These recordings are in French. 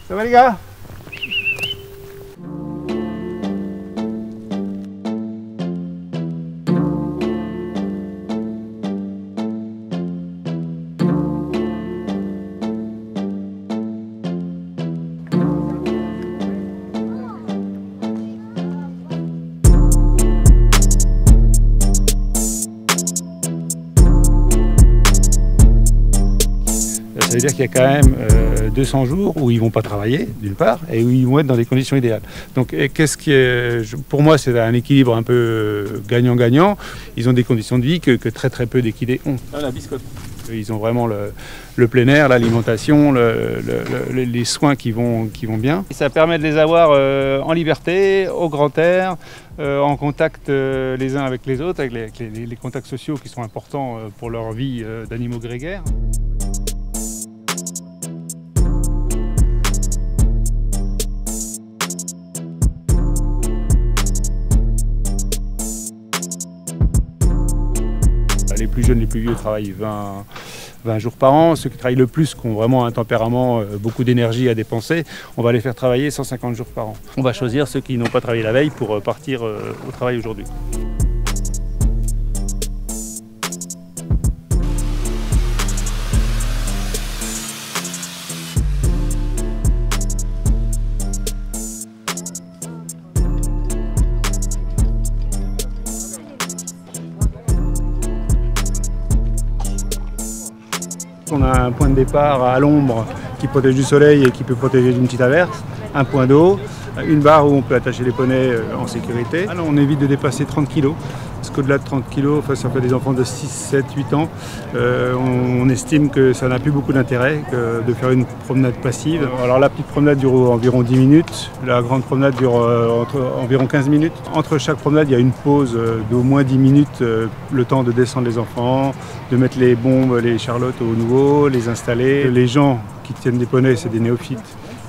Ça va les gars? Ça veut dire qu'il y a quand même 200 jours où ils ne vont pas travailler, d'une part, et où ils vont être dans des conditions idéales. Donc, qu'est-ce qui est, pour moi, c'est un équilibre un peu gagnant-gagnant. Ils ont des conditions de vie que très peu d'équidés ont. Ah, la biscotte. Ils ont vraiment le plein air, l'alimentation, les soins qui vont bien. Et ça permet de les avoir en liberté, au grand air, en contact les uns avec les autres, avec les contacts sociaux qui sont importants pour leur vie d'animaux grégaires. Les plus jeunes, les plus vieux travaillent 20 jours par an. Ceux qui travaillent le plus, qui ont vraiment un tempérament, beaucoup d'énergie à dépenser, on va les faire travailler 150 jours par an. On va choisir ceux qui n'ont pas travaillé la veille pour partir au travail aujourd'hui. On a un point de départ à l'ombre qui protège du soleil et qui peut protéger d'une petite averse, un point d'eau, une barre où on peut attacher les poneys en sécurité. Alors on évite de dépasser 30 kg, parce qu'au-delà de 30 kg, enfin, ça fait des enfants de 6, 7, 8 ans, on estime que ça n'a plus beaucoup d'intérêt que de faire une promenade passive. Alors la petite promenade dure environ 10 minutes, la grande promenade dure environ 15 minutes. Entre chaque promenade, il y a une pause d'au moins 10 minutes, le temps de descendre les enfants, de mettre les bombes, les charlottes au nouveau, les installer. Les gens qui tiennent des poneys, c'est des néophytes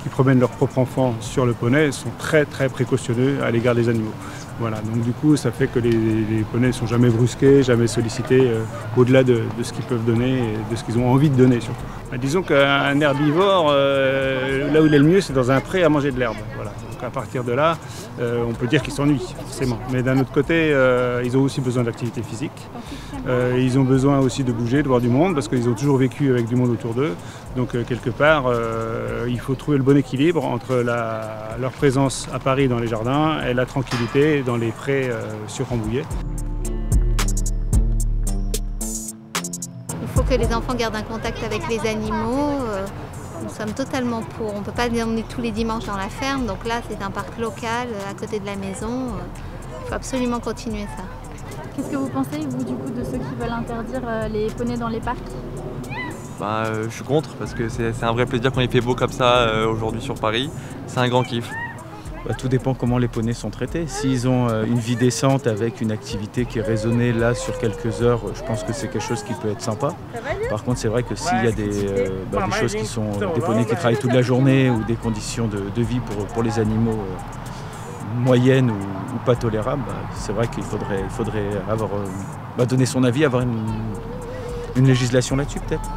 qui promènent leurs propres enfants sur le poney, sont très précautionneux à l'égard des animaux. Voilà, donc du coup ça fait que les poneys ne sont jamais brusqués, jamais sollicités au-delà de ce qu'ils peuvent donner et de ce qu'ils ont envie de donner surtout. Disons qu'un herbivore, là où il est le mieux, c'est dans un pré à manger de l'herbe. Voilà. Donc à partir de là, on peut dire qu'ils s'ennuient forcément. Mais d'un autre côté, ils ont aussi besoin d'activité physique. Ils ont besoin aussi de bouger, de voir du monde, parce qu'ils ont toujours vécu avec du monde autour d'eux. Donc quelque part, il faut trouver le bon équilibre entre leur présence à Paris dans les jardins et la tranquillité dans les prés sur Rambouillet. Il faut que les enfants gardent un contact avec les animaux. Nous sommes totalement pour. On ne peut pas les emmener tous les dimanches dans la ferme, donc là c'est un parc local à côté de la maison. Il faut absolument continuer ça. Qu'est-ce que vous pensez, vous, du coup, de ceux qui veulent interdire les poneys dans les parcs? Je suis contre, parce que c'est un vrai plaisir quand il fait beau comme ça aujourd'hui sur Paris. C'est un grand kiff. Tout dépend comment les poneys sont traités. S'ils ont une vie décente avec une activité qui est raisonnée là sur quelques heures, je pense que c'est quelque chose qui peut être sympa. Par contre, c'est vrai que s'il y a des choses qui sont des poneys qui travaillent toute la journée ou des conditions de vie pour les animaux moyennes ou pas tolérables, c'est vrai qu'il faudrait avoir, donner son avis, avoir une législation là-dessus peut-être.